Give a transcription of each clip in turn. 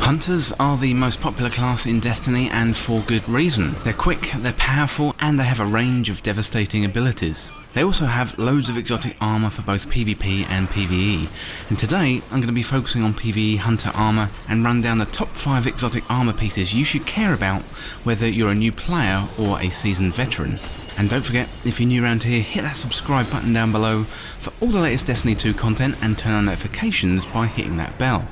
Hunters are the most popular class in Destiny, and for good reason. They're quick, they're powerful, and they have a range of devastating abilities. They also have loads of exotic armour for both PvP and PvE, and today I'm going to be focusing on PVE Hunter armour and run down the top 5 exotic armour pieces you should care about whether you're a new player or a seasoned veteran. And don't forget, if you're new around here, hit that subscribe button down below for all the latest Destiny 2 content and turn on notifications by hitting that bell.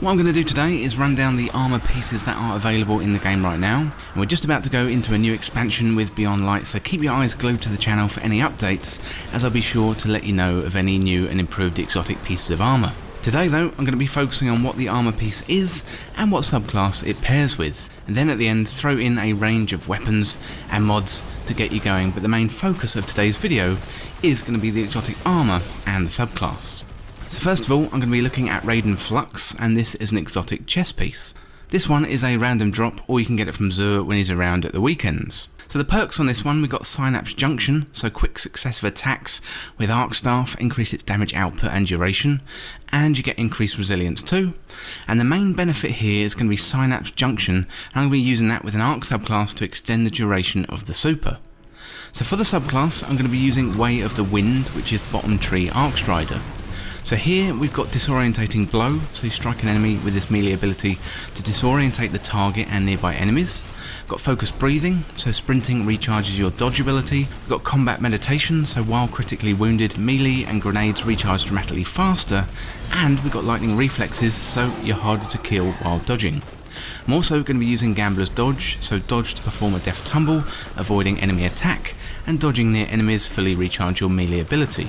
What I'm going to do today is run down the armour pieces that are available in the game right now, and we're just about to go into a new expansion with Beyond Light, so keep your eyes glued to the channel for any updates, as I'll be sure to let you know of any new and improved exotic pieces of armour. Today though, I'm going to be focusing on what the armour piece is and what subclass it pairs with, and then at the end throw in a range of weapons and mods to get you going, but the main focus of today's video is going to be the exotic armour and the subclass. So first of all, I'm going to be looking at RAIDEN FLUX, and this is an exotic chest piece. This one is a random drop, or you can get it from Zur when he's around at the weekends. So the perks on this one, we've got Synapse Junction, so quick successive attacks with Arc Staff increase its damage output and duration, and you get increased resilience too. And the main benefit here is going to be Synapse Junction, and I'm going to be using that with an Arc subclass to extend the duration of the super. So for the subclass, I'm going to be using Way of the Wind, which is Bottom Tree Arc Strider. So here we've got Disorientating Blow, so you strike an enemy with this melee ability to disorientate the target and nearby enemies. We've got Focused Breathing, so sprinting recharges your dodge ability. We've got Combat Meditation, so while critically wounded, melee and grenades recharge dramatically faster. And we've got Lightning Reflexes, so you're harder to kill while dodging. I'm also going to be using Gambler's Dodge, so dodge to perform a Death Tumble, avoiding enemy attack, and dodging near enemies fully recharge your melee ability.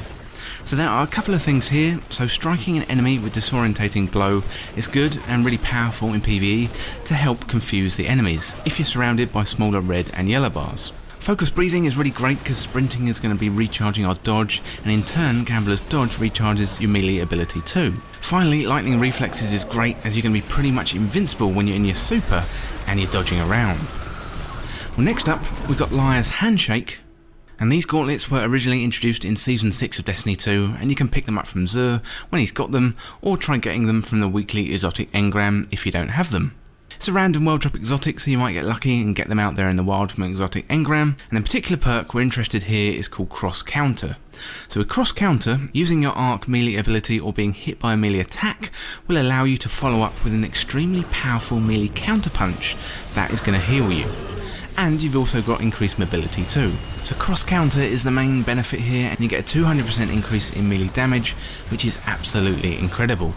So there are a couple of things here. So striking an enemy with Disorientating Blow is good and really powerful in PvE to help confuse the enemies if you're surrounded by smaller red and yellow bars. Focused Breathing is really great because sprinting is going to be recharging our dodge, and in turn Gambler's Dodge recharges your melee ability too. Finally, Lightning Reflexes is great as you're going to be pretty much invincible when you're in your super and you're dodging around. Well, next up we've got Liar's Handshake. And these gauntlets were originally introduced in Season 6 of Destiny 2, and you can pick them up from Zur when he's got them, or try getting them from the weekly exotic engram if you don't have them. It's a random world drop exotic, so you might get lucky and get them out there in the wild from an exotic engram, and a particular perk we're interested here is called Cross Counter. So with Cross Counter, using your arc melee ability or being hit by a melee attack will allow you to follow up with an extremely powerful melee counter punch that is going to heal you. And you've also got increased mobility too. So cross counter is the main benefit here, and you get a 200% increase in melee damage, which is absolutely incredible.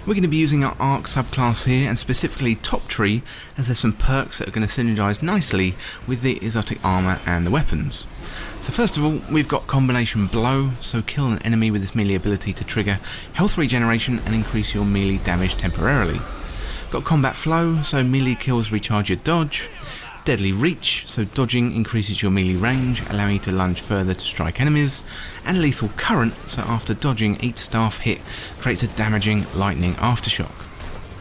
We're going to be using our Arc subclass here, and specifically Top Tree, as there's some perks that are going to synergise nicely with the exotic armour and the weapons. So first of all, we've got Combination Blow, so kill an enemy with this melee ability to trigger health regeneration and increase your melee damage temporarily. Got Combat Flow, so melee kills recharge your dodge. Deadly Reach, so dodging increases your melee range, allowing you to lunge further to strike enemies, and Lethal Current, so after dodging each staff hit creates a damaging lightning aftershock.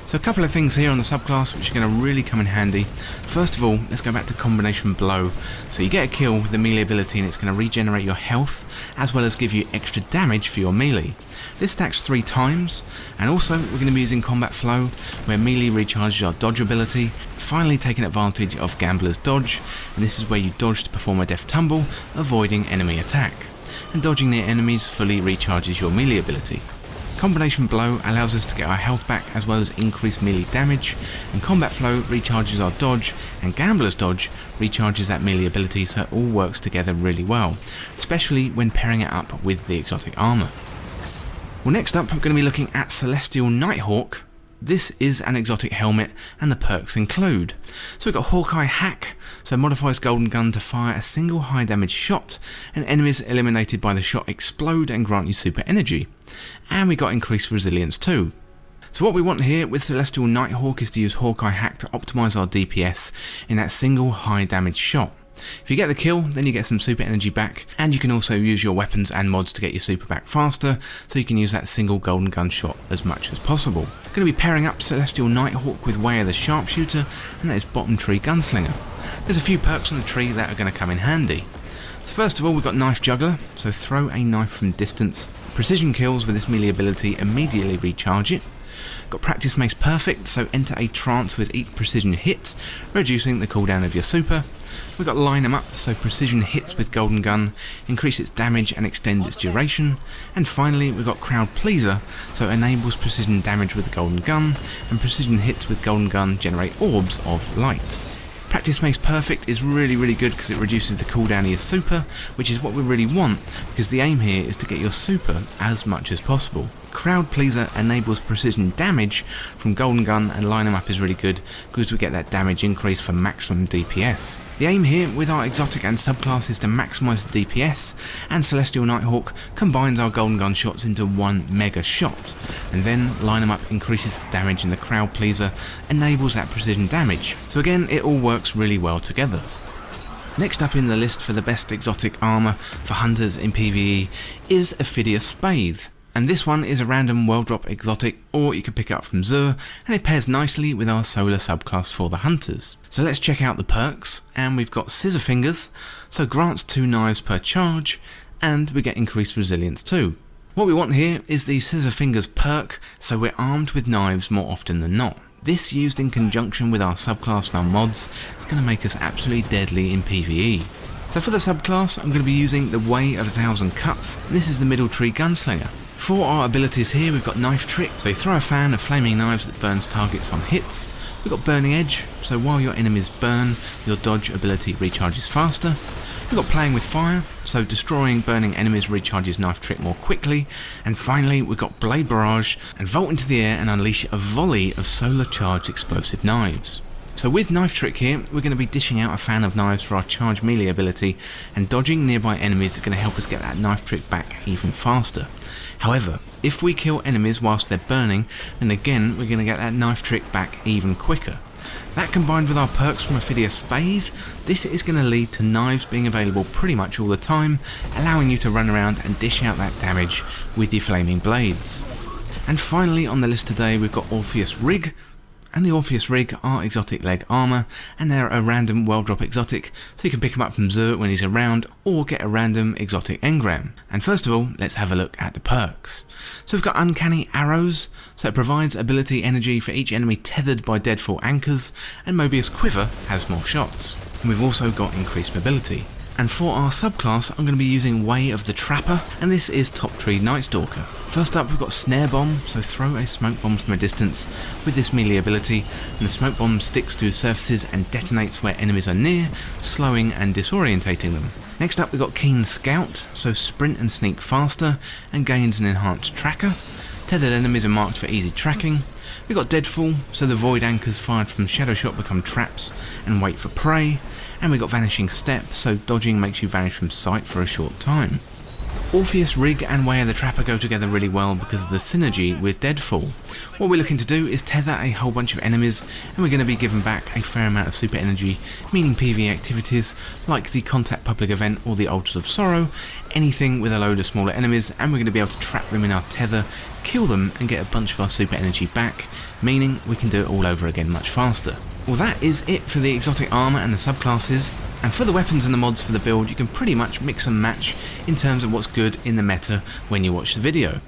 So a couple of things here on the subclass which are going to really come in handy. First of all, let's go back to Combination Blow. So you get a kill with the melee ability and it's going to regenerate your health as well as give you extra damage for your melee. This stacks 3 times, and also we're going to be using Combat Flow where melee recharges our dodge ability, finally taking advantage of Gambler's Dodge, and this is where you dodge to perform a Death Tumble, avoiding enemy attack, and dodging near enemies fully recharges your melee ability. Combination Blow allows us to get our health back as well as increase melee damage, and Combat Flow recharges our dodge, and Gambler's Dodge recharges that melee ability, so it all works together really well, especially when pairing it up with the exotic armour. Well, next up I'm going to be looking at Celestial Nighthawk. This is an exotic helmet, and the perks include, so we've got Hawkeye Hack, so modifies Golden Gun to fire a single high damage shot, and enemies eliminated by the shot explode and grant you super energy. And we got increased resilience too. So what we want here with Celestial Nighthawk is to use Hawkeye Hack to optimise our DPS in that single high damage shot. If you get the kill, then you get some super energy back, and you can also use your weapons and mods to get your super back faster, so you can use that single golden gun shot as much as possible. I'm going to be pairing up Celestial Nighthawk with Way of the Sharpshooter, and that is Bottom Tree Gunslinger. There's a few perks on the tree that are going to come in handy. So first of all, we've got Knife Juggler, so throw a knife from distance. Precision kills with this melee ability immediately recharge it. Got practice makes perfect, so enter a trance with each precision hit, reducing the cooldown of your super. We've got line 'em up, so precision hits with golden gun increase its damage and extend its duration. And finally we've got crowd pleaser, so enables precision damage with the golden gun, and precision hits with golden gun generate orbs of light. Practice makes perfect is really good because it reduces the cooldown of your super, which is what we really want, because the aim here is to get your super as much as possible. Crowd pleaser enables precision damage from golden gun, and line 'em up is really good because we get that damage increase for maximum DPS. The aim here with our exotic and subclass is to maximise the DPS, and Celestial Nighthawk combines our golden gun shots into one mega shot, and then line 'em up increases the damage, and the crowd pleaser enables that precision damage. So again, it all works really well together. Next up in the list for the best exotic armour for hunters in PvE is Ophidia Spathe. And this one is a random world drop exotic, or you can pick it up from Zur, and it pairs nicely with our solar subclass for the hunters. So let's check out the perks, and we've got Scissor Fingers, so grants 2 knives per charge, and we get increased resilience too. What we want here is the Scissor Fingers perk, so we're armed with knives more often than not. This used in conjunction with our subclass and our mods is going to make us absolutely deadly in PvE. So for the subclass, I'm going to be using the Way of 1,000 Cuts, and this is the middle tree Gunslinger. For our abilities here, we've got Knife Trick, so you throw a fan of flaming knives that burns targets on hits. We've got Burning Edge, so while your enemies burn, your dodge ability recharges faster. We've got Playing with Fire, so destroying burning enemies recharges Knife Trick more quickly. And finally, we've got Blade Barrage, and vault into the air and unleash a volley of solar charged explosive knives. So with Knife Trick here, we're going to be dishing out a fan of knives for our charge melee ability, and dodging nearby enemies is going to help us get that Knife Trick back even faster. However, if we kill enemies whilst they're burning, then again we're going to get that Knife Trick back even quicker. That combined with our perks from Ophidia Spathe, this is going to lead to knives being available pretty much all the time, allowing you to run around and dish out that damage with your flaming blades. And finally on the list today we've got Orpheus Rig, and the Orpheus Rig are exotic leg armour, and they're a random world drop exotic, so you can pick him up from Zur when he's around, or get a random exotic engram. And first of all, let's have a look at the perks. So we've got Uncanny Arrows, so it provides ability energy for each enemy tethered by deadfall anchors, and Mobius Quiver has more shots. And we've also got increased mobility. And for our subclass, I'm going to be using Way of the Trapper, and this is top tree NIGHTSTALKER. First up, we've got Snare Bomb, so throw a smoke bomb from a distance with this melee ability, and the smoke bomb sticks to surfaces and detonates where enemies are near, slowing and disorientating them. Next up, we've got Keen Scout, so sprint and sneak faster, and gains an enhanced tracker. Tethered enemies are marked for easy tracking. We've got Deadfall, so the void anchors fired from Shadow Shot become traps and wait for prey. And we've got Vanishing Step, so dodging makes you vanish from sight for a short time. Orpheus Rig and Way of the Trapper go together really well because of the synergy with Deadfall. What we're looking to do is tether a whole bunch of enemies, and we're going to be given back a fair amount of super energy, meaning PvE activities like the Contact Public Event or the Altars of Sorrow, anything with a load of smaller enemies, and we're going to be able to trap them in our tether, kill them and get a bunch of our super energy back, meaning we can do it all over again much faster. Well, that is it for the exotic armour and the subclasses, and for the weapons and the mods for the build, you can pretty much mix and match in terms of what's good in the meta when you watch the video.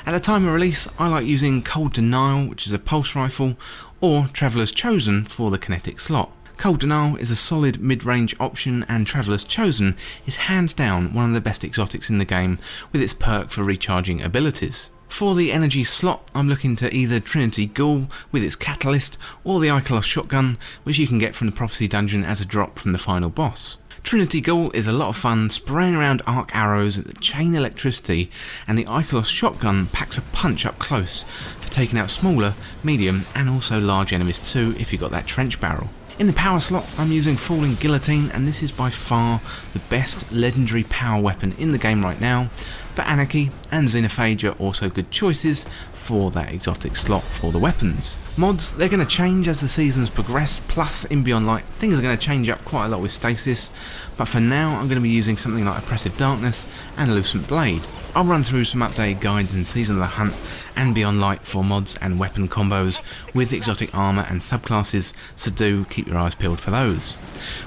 At the time of release, I like using Cold Denial, which is a pulse rifle, or Traveler's Chosen for the kinetic slot. Cold Denial is a solid mid-range option, and Traveler's Chosen is hands down one of the best exotics in the game with its perk for recharging abilities. For the energy slot, I'm looking to either Trinity GHOUL with its catalyst, or the Icolos shotgun, which you can get from the Prophecy dungeon as a drop from the final boss. Trinity GHOUL is a lot of fun, spraying around arc arrows that chain electricity, and the Icolos shotgun packs a punch up close for taking out smaller, medium and also large enemies too if you've got that trench barrel. In the power slot, I'm using Falling Guillotine, and this is by far the best legendary power weapon in the game right now, but Anarchy and Xenophage are also good choices for that exotic slot for the weapons. Mods, they're going to change as the seasons progress, plus in Beyond Light things are going to change up quite a lot with Stasis, but for now I'm going to be using something like Oppressive Darkness and Lucent Blade. I'll run through some updated guides in Season of the Hunt and Beyond Light for mods and weapon combos with exotic armour and subclasses, so do keep your eyes peeled for those.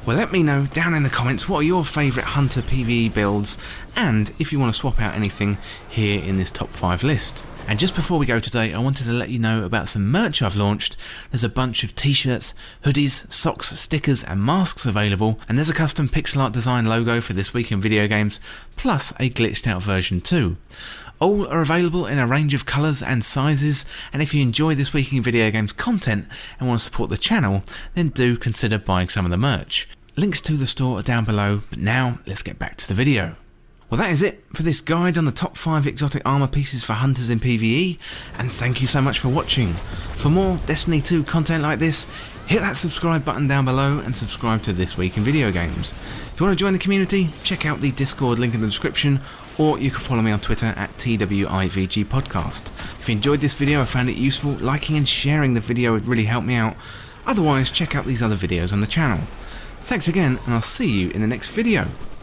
Well, let me know down in the comments what are your favourite Hunter PvE builds, and if you want to swap out anything here in this top 5 list. And just before we go today, I wanted to let you know about some merch I've launched. There's a bunch of t-shirts, hoodies, socks, stickers and masks available, and there's a custom pixel art design logo for This Week in Video Games, plus a glitched out version too. All are available in a range of colours and sizes, and if you enjoy This Week in Video Games content and want to support the channel, then do consider buying some of the merch. Links to the store are down below, but now let's get back to the video. Well, that is it for this guide on the top 5 exotic armour pieces for hunters in PvE, and thank you so much for watching. For more Destiny 2 content like this, hit that subscribe button down below and subscribe to This Week in Video Games. If you want to join the community, check out the Discord link in the description, or you can follow me on Twitter at TWIVG Podcast. If you enjoyed this video or found it useful, liking and sharing the video would really help me out. Otherwise, check out these other videos on the channel. Thanks again, and I'll see you in the next video.